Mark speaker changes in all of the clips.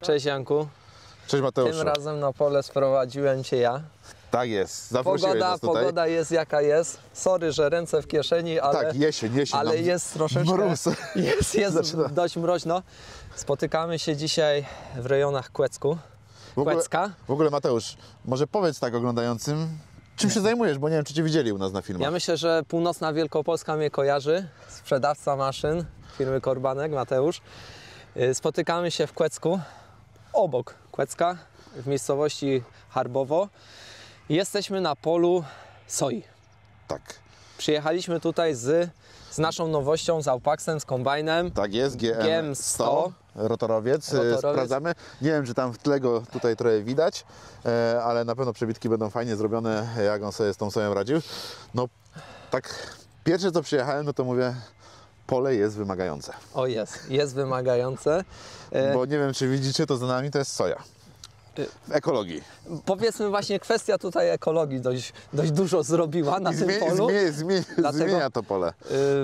Speaker 1: Cześć Janku.
Speaker 2: Cześć Mateuszu.
Speaker 1: Tym razem na pole sprowadziłem Cię ja.
Speaker 2: Tak jest, zaprosiłeś nas tutaj.
Speaker 1: Pogoda jest jaka jest. Sorry, że ręce w kieszeni, ale,
Speaker 2: Tak, jesień.
Speaker 1: ale jest troszeczkę,
Speaker 2: mróz.
Speaker 1: jest dość mroźno. Spotykamy się dzisiaj w rejonach Kłecku. Kłecka.
Speaker 2: W ogóle Mateusz, może powiedz tak oglądającym, czym się zajmujesz, bo nie wiem, czy Cię widzieli u nas na filmach.
Speaker 1: Ja myślę, że północna Wielkopolska mnie kojarzy. Sprzedawca maszyn firmy Korbanek, Mateusz. Spotykamy się w Kłecku, obok Kłecka, w miejscowości Harbowo. Jesteśmy na polu soi.
Speaker 2: Tak.
Speaker 1: Przyjechaliśmy tutaj z naszą nowością, z Aupaxem, z kombajnem.
Speaker 2: Tak jest, GM100, rotorowiec. Sprawdzamy. Nie wiem, czy tam w tle go tutaj trochę widać, ale na pewno przebitki będą fajnie zrobione, jak on sobie z tą soją radził. No tak, pierwsze co przyjechałem, no to mówię, pole jest wymagające.
Speaker 1: O jest wymagające.
Speaker 2: Bo nie wiem, czy widzicie, to za nami to jest soja. W ekologii.
Speaker 1: Powiedzmy właśnie kwestia tutaj ekologii dość dużo zrobiła na tym polu.
Speaker 2: Zmienia to pole.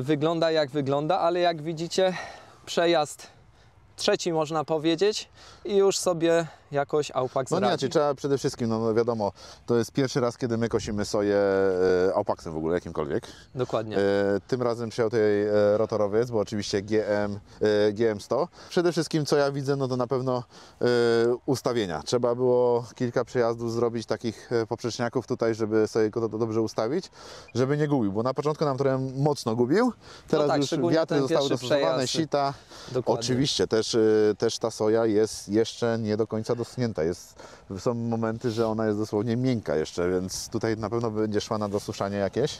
Speaker 1: Wygląda jak wygląda, ale jak widzicie przejazd trzeci można powiedzieć i już sobie jakoś Aupax
Speaker 2: No
Speaker 1: radzi.
Speaker 2: nie, trzeba przede wszystkim, no wiadomo, to jest pierwszy raz, kiedy my kosimy soję Aupaxem w ogóle, jakimkolwiek.
Speaker 1: Dokładnie.
Speaker 2: Tym razem przyjął tutaj rotorowiec, bo oczywiście GM100. Przede wszystkim, co ja widzę, no to na pewno ustawienia. Trzeba było kilka przejazdów zrobić takich poprzeczniaków tutaj, żeby sobie go to dobrze ustawić, żeby nie gubił, bo na początku nam trochę mocno gubił. Teraz
Speaker 1: tak,
Speaker 2: już wiatry zostały dostosowane,
Speaker 1: przejazd.
Speaker 2: sita.
Speaker 1: Dokładnie.
Speaker 2: Oczywiście też ta soja jest jeszcze nie do końca doschnięta. Są momenty, że ona jest dosłownie miękka jeszcze, więc tutaj na pewno będzie szła na dosuszanie jakieś.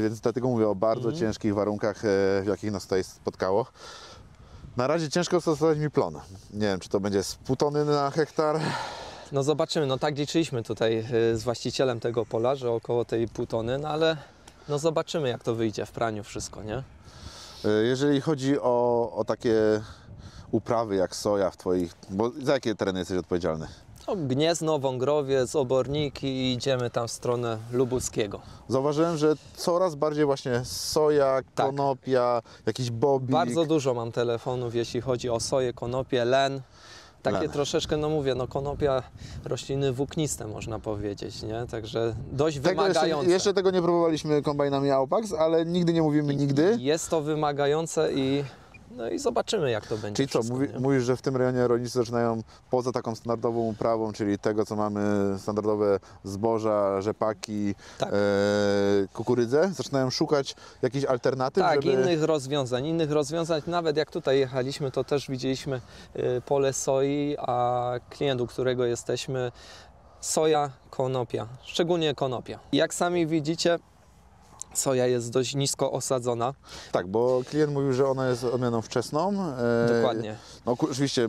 Speaker 2: Więc dlatego mówię o bardzo ciężkich warunkach, w jakich nas tutaj spotkało. Na razie ciężko stosować mi plon. Nie wiem, czy to będzie z 0,5 tony na hektar.
Speaker 1: No zobaczymy, no tak liczyliśmy tutaj z właścicielem tego pola, że około tej 0,5 tony, no ale no zobaczymy jak to wyjdzie w praniu wszystko, nie?
Speaker 2: Jeżeli chodzi o takie uprawy jak soja w Twoich... Bo za jakie tereny jesteś odpowiedzialny?
Speaker 1: No, Gniezno, Wągrowiec, Oborniki i idziemy tam w stronę Lubuckiego.
Speaker 2: Zauważyłem, że coraz bardziej właśnie soja,
Speaker 1: Tak.
Speaker 2: konopia, jakiś bobik.
Speaker 1: Bardzo dużo mam telefonów, jeśli chodzi o soję, konopie, len. Takie
Speaker 2: Len.
Speaker 1: troszeczkę, no mówię, no konopia, rośliny włókniste można powiedzieć, nie? Także dość wymagające.
Speaker 2: Jeszcze tego nie próbowaliśmy kombajnami Aupax, ale nigdy nie mówimy nigdy.
Speaker 1: Jest to wymagające i zobaczymy jak to będzie.
Speaker 2: Czyli co,
Speaker 1: wszystko, nie?
Speaker 2: mówisz, że w tym rejonie rolnicy zaczynają poza taką standardową uprawą, czyli tego, co mamy standardowe zboża, rzepaki,
Speaker 1: Tak.
Speaker 2: kukurydzę, zaczynają szukać jakichś alternatyw,
Speaker 1: Tak,
Speaker 2: żeby...
Speaker 1: innych rozwiązań. Nawet jak tutaj jechaliśmy, to też widzieliśmy pole soi, a klient, u którego jesteśmy, soja, konopia, szczególnie konopia. Jak sami widzicie, soja jest dość nisko osadzona.
Speaker 2: Tak, bo klient mówił, że ona jest odmianą wczesną.
Speaker 1: Dokładnie.
Speaker 2: No oczywiście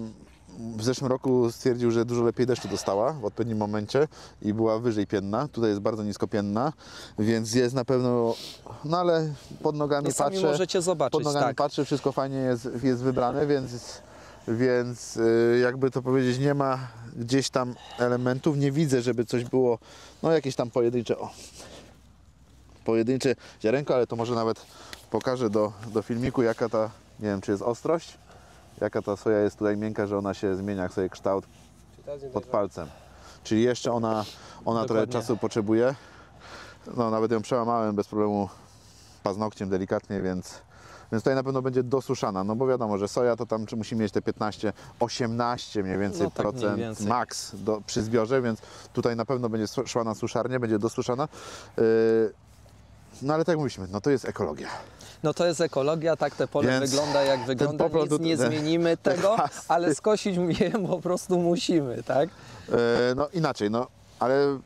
Speaker 2: w zeszłym roku stwierdził, że dużo lepiej deszczu dostała w odpowiednim momencie i była wyżej pienna. Tutaj jest bardzo nisko pienna, więc jest na pewno, no ale pod nogami
Speaker 1: No sami
Speaker 2: patrzę.
Speaker 1: możecie zobaczyć,
Speaker 2: Pod nogami
Speaker 1: tak.
Speaker 2: patrzę, wszystko fajnie jest wybrane, więc jakby to powiedzieć, nie ma gdzieś tam elementów. Nie widzę, żeby coś było, no jakieś tam pojedyncze ziarenko, ale to może nawet pokażę do filmiku, jaka ta, nie wiem, czy jest ostrość, jaka ta soja jest tutaj miękka, że ona się zmienia jak sobie kształt pod palcem. Czyli jeszcze ona trochę czasu potrzebuje. No nawet ją przełamałem bez problemu paznokciem delikatnie, więc tutaj na pewno będzie dosuszana, no bo wiadomo, że soja to tam musi mieć te 15, 18 mniej więcej
Speaker 1: No tak, mniej
Speaker 2: procent
Speaker 1: więcej.
Speaker 2: max przy zbiorze, więc tutaj na pewno będzie szła na suszarnię, będzie dosuszana. No ale tak jak mówiliśmy, no to jest ekologia.
Speaker 1: No to jest ekologia, tak te pole
Speaker 2: Więc
Speaker 1: wygląda jak wygląda,
Speaker 2: poplot
Speaker 1: nic nie zmienimy tego, ale skosić je po prostu musimy, tak?
Speaker 2: No inaczej, no ale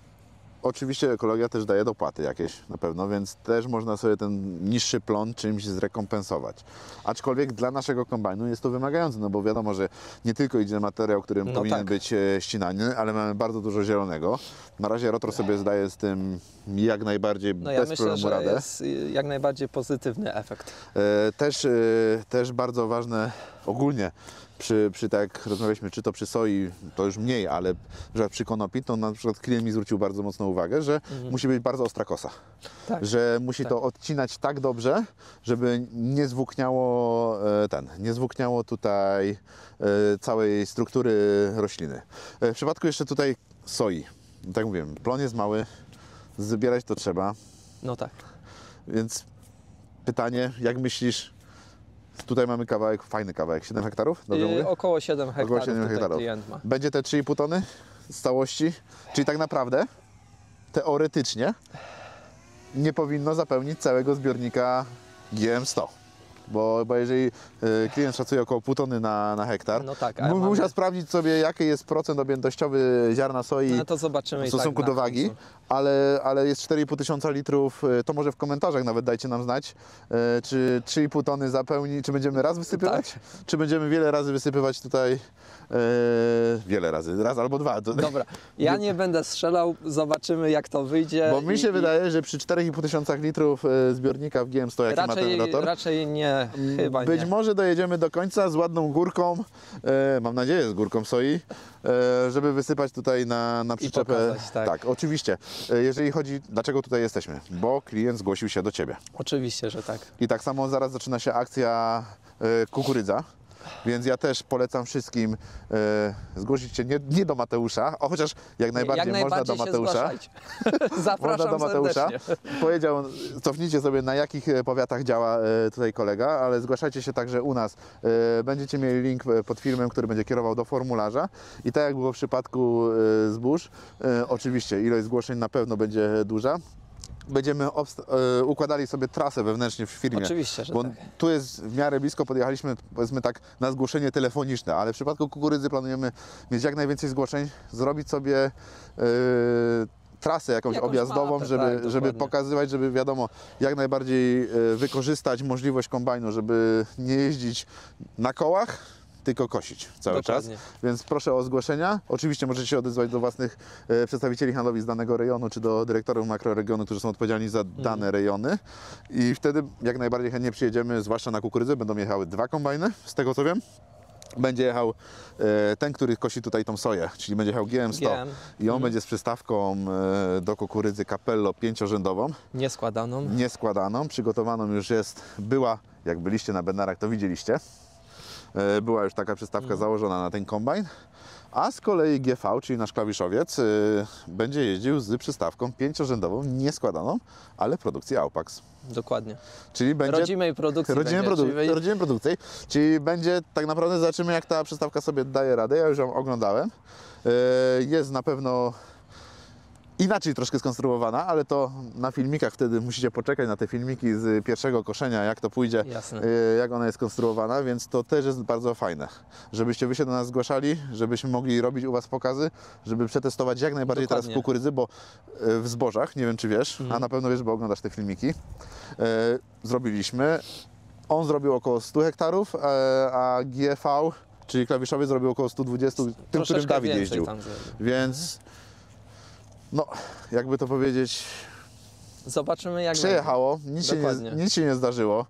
Speaker 2: oczywiście ekologia też daje dopłaty jakieś na pewno, więc też można sobie ten niższy plon czymś zrekompensować. Aczkolwiek dla naszego kombajnu jest to wymagające, no bo wiadomo, że nie tylko idzie materiał, którym powinien
Speaker 1: tak.
Speaker 2: być ścinany, ale mamy bardzo dużo zielonego. Na razie rotor sobie zdaje z tym jak najbardziej
Speaker 1: No ja
Speaker 2: bez
Speaker 1: myślę,
Speaker 2: problemu
Speaker 1: że
Speaker 2: radę.
Speaker 1: jest jak najbardziej pozytywny efekt.
Speaker 2: Też bardzo ważne ogólnie tak jak rozmawialiśmy, czy to przy soi, to już mniej, ale że przy konopi, to na przykład klient mi zwrócił bardzo mocną uwagę, że musi być bardzo ostra kosa.
Speaker 1: Tak.
Speaker 2: Że musi to odcinać tak dobrze, żeby nie zwłókniało nie zwłókniało tutaj całej struktury rośliny. W przypadku jeszcze tutaj soi, tak jak mówiłem, plon jest mały, zbierać to trzeba,
Speaker 1: No tak.
Speaker 2: więc pytanie, jak myślisz, tutaj mamy kawałek, fajny kawałek, 7 hektarów, dobrze mówię?
Speaker 1: Około 7 hektarów
Speaker 2: Około 7
Speaker 1: tutaj
Speaker 2: hektarów.
Speaker 1: klient ma.
Speaker 2: Będzie te 3,5 tony z całości, czyli tak naprawdę, teoretycznie, nie powinno zapełnić całego zbiornika GM100. Bo jeżeli klient szacuje około pół tony na hektar,
Speaker 1: No tak,
Speaker 2: bym musiał sprawdzić sobie, jaki jest procent objętościowy ziarna soi
Speaker 1: No to zobaczymy
Speaker 2: w
Speaker 1: i
Speaker 2: stosunku
Speaker 1: tak
Speaker 2: do
Speaker 1: na
Speaker 2: wagi,
Speaker 1: końcu.
Speaker 2: ale jest 4,5 tysiąca litrów, to może w komentarzach nawet dajcie nam znać, czy 3,5 tony zapełni, czy będziemy raz wysypywać,
Speaker 1: Tak.
Speaker 2: czy będziemy wiele razy wysypywać tutaj, wiele razy, raz albo dwa.
Speaker 1: Dobra, ja nie będę strzelał, zobaczymy jak to wyjdzie.
Speaker 2: Bo mi się wydaje, że przy 4,5 tysiąca litrów zbiornika w GM100, jaki ma ten rotor,
Speaker 1: raczej nie, chyba
Speaker 2: być
Speaker 1: nie.
Speaker 2: może dojedziemy do końca z ładną górką, mam nadzieję z górką soi, żeby wysypać tutaj na przyczepę.
Speaker 1: pokazać, tak.
Speaker 2: Tak, oczywiście. Jeżeli chodzi, dlaczego tutaj jesteśmy? Bo klient zgłosił się do Ciebie.
Speaker 1: Oczywiście, że tak.
Speaker 2: I tak samo zaraz zaczyna się akcja kukurydza. Więc ja też polecam wszystkim zgłosić się nie do Mateusza, chociaż jak najbardziej można do
Speaker 1: się
Speaker 2: Mateusza.
Speaker 1: zgłaszajcie.
Speaker 2: Można
Speaker 1: Zapraszam
Speaker 2: do Mateusza.
Speaker 1: serdecznie.
Speaker 2: Powiedział, cofnijcie sobie na jakich powiatach działa tutaj kolega, ale zgłaszajcie się także u nas. Będziecie mieli link pod filmem, który będzie kierował do formularza i tak jak było w przypadku zbóż, oczywiście ilość zgłoszeń na pewno będzie duża. Będziemy układali sobie trasę wewnętrznie w firmie.
Speaker 1: Oczywiście, że
Speaker 2: bo
Speaker 1: tak.
Speaker 2: tu jest w miarę blisko, podjechaliśmy powiedzmy tak na zgłoszenie telefoniczne, ale w przypadku kukurydzy planujemy mieć jak najwięcej zgłoszeń, zrobić sobie trasę jakąś objazdową,
Speaker 1: mapę,
Speaker 2: żeby,
Speaker 1: tak,
Speaker 2: żeby
Speaker 1: dokładnie.
Speaker 2: pokazywać, żeby wiadomo, jak najbardziej wykorzystać możliwość kombajnu, żeby nie jeździć na kołach, tylko kosić cały
Speaker 1: Dokładnie.
Speaker 2: czas. Więc proszę o zgłoszenia. Oczywiście możecie się odezwać do własnych przedstawicieli handlowych z danego rejonu, czy do dyrektorów makroregionu, którzy są odpowiedzialni za dane rejony. I wtedy jak najbardziej chętnie przyjedziemy, zwłaszcza na kukurydzę. Będą jechały 2 kombajny, z tego co wiem. Będzie jechał ten, który kosi tutaj tą soję, czyli będzie jechał GM100 i on będzie z przystawką do kukurydzy Capello 5-rzędową,
Speaker 1: Nieskładaną.
Speaker 2: nieskładaną, przygotowaną już jest, była, jak byliście na Bednarach, to widzieliście. Była już taka przystawka założona na ten kombajn, a z kolei GV, czyli nasz klawiszowiec, będzie jeździł z przystawką 5-rzędową, nieskładaną, ale produkcji Aupax.
Speaker 1: Dokładnie.
Speaker 2: Czyli będzie
Speaker 1: Rodzimej produkcji.
Speaker 2: rodzimej produkcji, czyli będzie tak naprawdę, zobaczymy jak ta przystawka sobie daje radę, ja już ją oglądałem. Jest na pewno inaczej troszkę skonstruowana, ale to na filmikach wtedy musicie poczekać na te filmiki z pierwszego koszenia, jak to pójdzie,
Speaker 1: Jasne.
Speaker 2: jak ona jest konstruowana, więc to też jest bardzo fajne, żebyście wy się do nas zgłaszali, żebyśmy mogli robić u Was pokazy, żeby przetestować jak najbardziej teraz
Speaker 1: Dokładnie.
Speaker 2: kukurydzy, bo w zbożach, nie wiem czy wiesz, a na pewno wiesz, bo oglądasz te filmiki, zrobiliśmy, on zrobił około 100 hektarów, a GV, czyli klawiszowy, zrobił około 120, tym, którym
Speaker 1: Troszeczkę
Speaker 2: Dawid
Speaker 1: więcej
Speaker 2: jeździł,
Speaker 1: tam zrobił.
Speaker 2: więc no, jakby to powiedzieć,
Speaker 1: Zobaczymy jak
Speaker 2: przejechało,
Speaker 1: Dokładnie.
Speaker 2: nic się nie zdarzyło.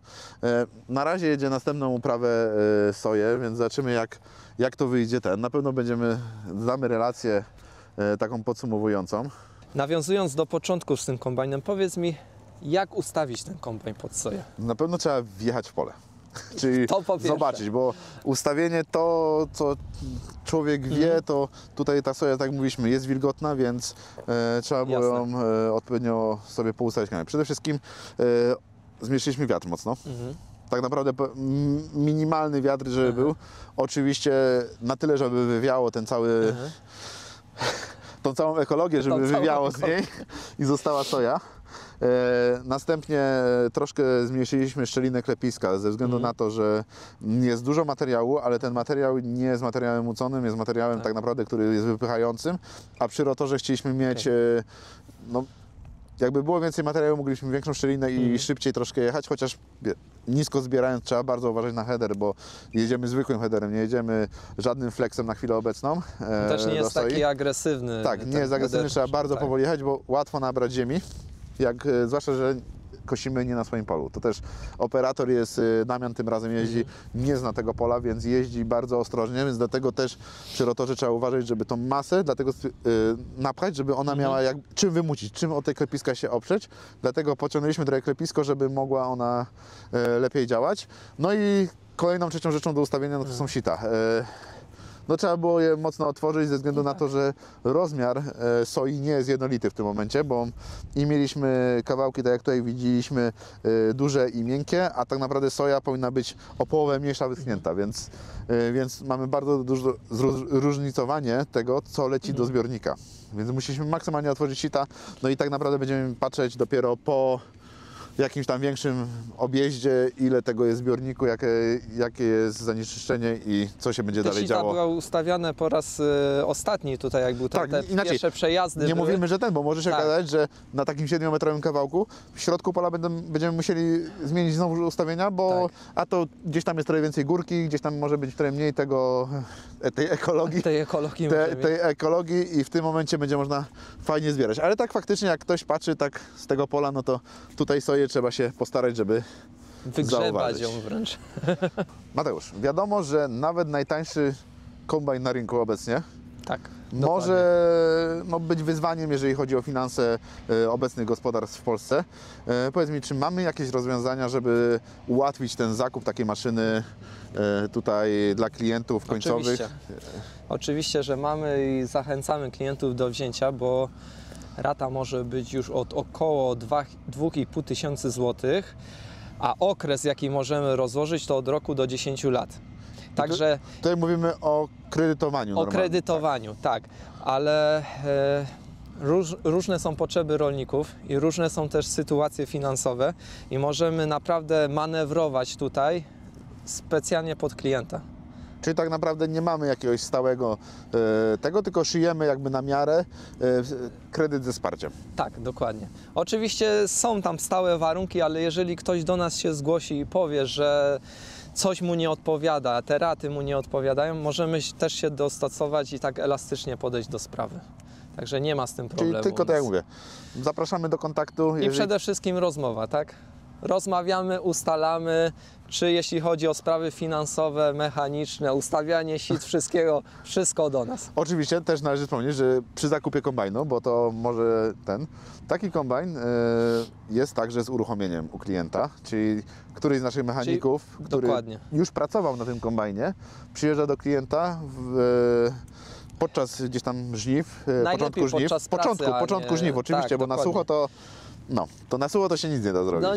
Speaker 2: Na razie jedzie następną uprawę soję, więc zobaczymy jak to wyjdzie ten. Na pewno damy relację taką podsumowującą.
Speaker 1: Nawiązując do początku z tym kombajnem, powiedz mi, jak ustawić ten kombajn pod soję?
Speaker 2: Na pewno trzeba wjechać w pole. Czyli
Speaker 1: To po pierwsze.
Speaker 2: zobaczyć, bo ustawienie to, co człowiek wie, to tutaj ta soja, tak jak mówiliśmy, jest wilgotna, więc trzeba było ją odpowiednio sobie poustawić. Przede wszystkim zmniejszyliśmy wiatr mocno. Tak naprawdę minimalny wiatr, żeby był. Oczywiście na tyle, żeby wywiało ten cały, tą całą ekologię, żeby
Speaker 1: całą
Speaker 2: wywiało z niej i została soja. Następnie troszkę zmniejszyliśmy szczelinę klepiska ze względu na to, że jest dużo materiału, ale ten materiał nie jest materiałem uconym, jest materiałem tak naprawdę, który jest wypychającym, a przy rotorze chcieliśmy mieć, no, jakby było więcej materiału, mogliśmy większą szczelinę i szybciej troszkę jechać, chociaż nisko zbierając trzeba bardzo uważać na header, bo jedziemy zwykłym headerem, nie jedziemy żadnym flexem na chwilę obecną.
Speaker 1: Też nie jest
Speaker 2: do soi.
Speaker 1: taki agresywny.
Speaker 2: Tak, nie jest agresywny, trzeba bardzo powoli jechać, bo łatwo nabrać ziemi. Zwłaszcza, że kosimy nie na swoim polu. To też operator jest, Damian tym razem jeździ, nie zna tego pola, więc jeździ bardzo ostrożnie, więc dlatego też przy rotorze trzeba uważać, żeby tą masę napchać, żeby ona miała czym wymucić, czym od tej klepiska się oprzeć. Dlatego pociągnęliśmy trochę klepisko, żeby mogła ona lepiej działać. No i kolejną trzecią rzeczą do ustawienia to są sita. No trzeba było je mocno otworzyć ze względu na to, że rozmiar soi nie jest jednolity w tym momencie, bo i mieliśmy kawałki, tak jak tutaj widzieliśmy, duże i miękkie, a tak naprawdę soja powinna być o połowę mniejsza wyschnięta, więc mamy bardzo duże zróżnicowanie tego, co leci do zbiornika. Więc musieliśmy maksymalnie otworzyć sita, no i tak naprawdę będziemy patrzeć dopiero po jakimś tam większym objeździe, ile tego jest w zbiorniku, jakie jest zanieczyszczenie i co się będzie dalej działo.
Speaker 1: Były ustawiane po raz ostatni tutaj, jak był te pierwsze przejazdy.
Speaker 2: Nie
Speaker 1: były.
Speaker 2: mówimy, że bo może się okazać, że na takim 7-metrowym kawałku w środku pola będziemy musieli zmienić znowu ustawienia, bo a to gdzieś tam jest trochę więcej górki, gdzieś tam może być trochę mniej tej ekologii i w tym momencie będzie można fajnie zbierać. Ale tak faktycznie, jak ktoś patrzy tak z tego pola, no to tutaj soję trzeba się postarać, żeby
Speaker 1: wygrzebać ją wręcz.
Speaker 2: Mateusz, wiadomo, że nawet najtańszy kombajn na rynku obecnie może być wyzwaniem, jeżeli chodzi o finanse obecnych gospodarstw w Polsce. Powiedz mi, czy mamy jakieś rozwiązania, żeby ułatwić ten zakup takiej maszyny tutaj dla klientów końcowych?
Speaker 1: Oczywiście, że mamy i zachęcamy klientów do wzięcia, bo rata może być już od około 2,5 tysiąca złotych, a okres, jaki możemy rozłożyć, to od roku do 10 lat. Także
Speaker 2: tutaj mówimy o kredytowaniu.
Speaker 1: O kredytowaniu, tak, ale różne są potrzeby rolników i różne są też sytuacje finansowe i możemy naprawdę manewrować tutaj specjalnie pod klienta.
Speaker 2: Czyli tak naprawdę nie mamy jakiegoś stałego tego, tylko szyjemy jakby na miarę kredyt ze wsparciem.
Speaker 1: Tak, dokładnie. Oczywiście są tam stałe warunki, ale jeżeli ktoś do nas się zgłosi i powie, że coś mu nie odpowiada, te raty mu nie odpowiadają, możemy też się dostosować i tak elastycznie podejść do sprawy. Także nie ma z tym problemu.
Speaker 2: Czyli tylko tak jak mówię, zapraszamy do kontaktu.
Speaker 1: I przede wszystkim rozmowa, tak? Rozmawiamy, ustalamy, czy jeśli chodzi o sprawy finansowe, mechaniczne, ustawianie sit, wszystko do nas.
Speaker 2: Oczywiście też należy wspomnieć, że przy zakupie kombajnu, bo to może taki kombajn jest także z uruchomieniem u klienta, czyli któryś z naszych mechaników, który już pracował na tym kombajnie, przyjeżdża do klienta podczas gdzieś tam żniw, początku żniw oczywiście, bo na sucho to na sucho to się nic nie da zrobić.
Speaker 1: No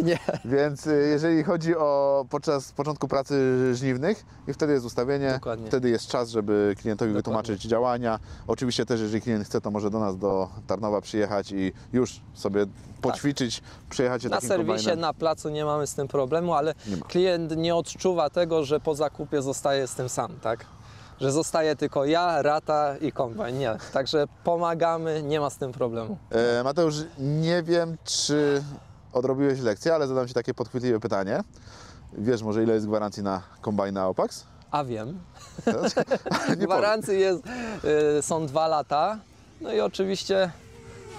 Speaker 1: nie.
Speaker 2: Więc jeżeli chodzi o podczas początku pracy żniwnych i wtedy jest ustawienie, wtedy jest czas, żeby klientowi wytłumaczyć działania. Oczywiście też, jeżeli klient chce, to może do nas do Tarnowa przyjechać i już sobie poćwiczyć, przejechać się takim kombajnem.
Speaker 1: Na serwisie, na placu nie mamy z tym problemu, ale klient nie odczuwa tego, że po zakupie zostaje z tym sam, tak? Że zostaje tylko ja, rata i kombajn. Nie. Także pomagamy, nie ma z tym problemu.
Speaker 2: Mateusz, nie wiem, czy odrobiłeś lekcję, ale zadam Ci takie podchwytliwe pytanie. Wiesz może, ile jest gwarancji na kombajn na Aupax?
Speaker 1: A wiem. Gwarancji są 2 lata. No i oczywiście,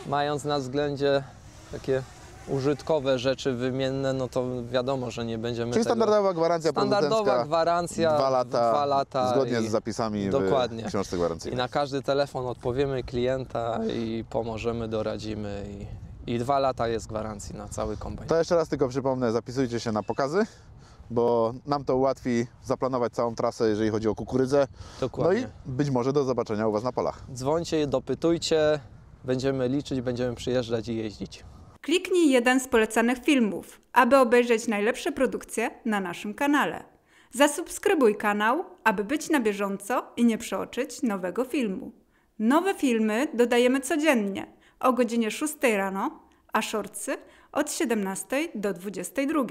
Speaker 1: mając na względzie takie użytkowe rzeczy wymienne, no to wiadomo, że nie będziemy
Speaker 2: Czyli standardowa gwarancja
Speaker 1: Standardowa gwarancja
Speaker 2: 2 lata zgodnie z zapisami w książce gwarancyjnej.
Speaker 1: I na każdy telefon odpowiemy klienta i pomożemy, doradzimy i 2 lata jest gwarancji na cały kombajn.
Speaker 2: To jeszcze raz tylko przypomnę, zapisujcie się na pokazy, bo nam to ułatwi zaplanować całą trasę, jeżeli chodzi o kukurydzę.
Speaker 1: Dokładnie.
Speaker 2: No i być może do zobaczenia u Was na polach.
Speaker 1: Dzwońcie, dopytujcie, będziemy liczyć, będziemy przyjeżdżać i jeździć.
Speaker 3: Kliknij jeden z polecanych filmów, aby obejrzeć najlepsze produkcje na naszym kanale. Zasubskrybuj kanał, aby być na bieżąco i nie przeoczyć nowego filmu. Nowe filmy dodajemy codziennie o godzinie 6 rano, a shortsy od 17 do 22.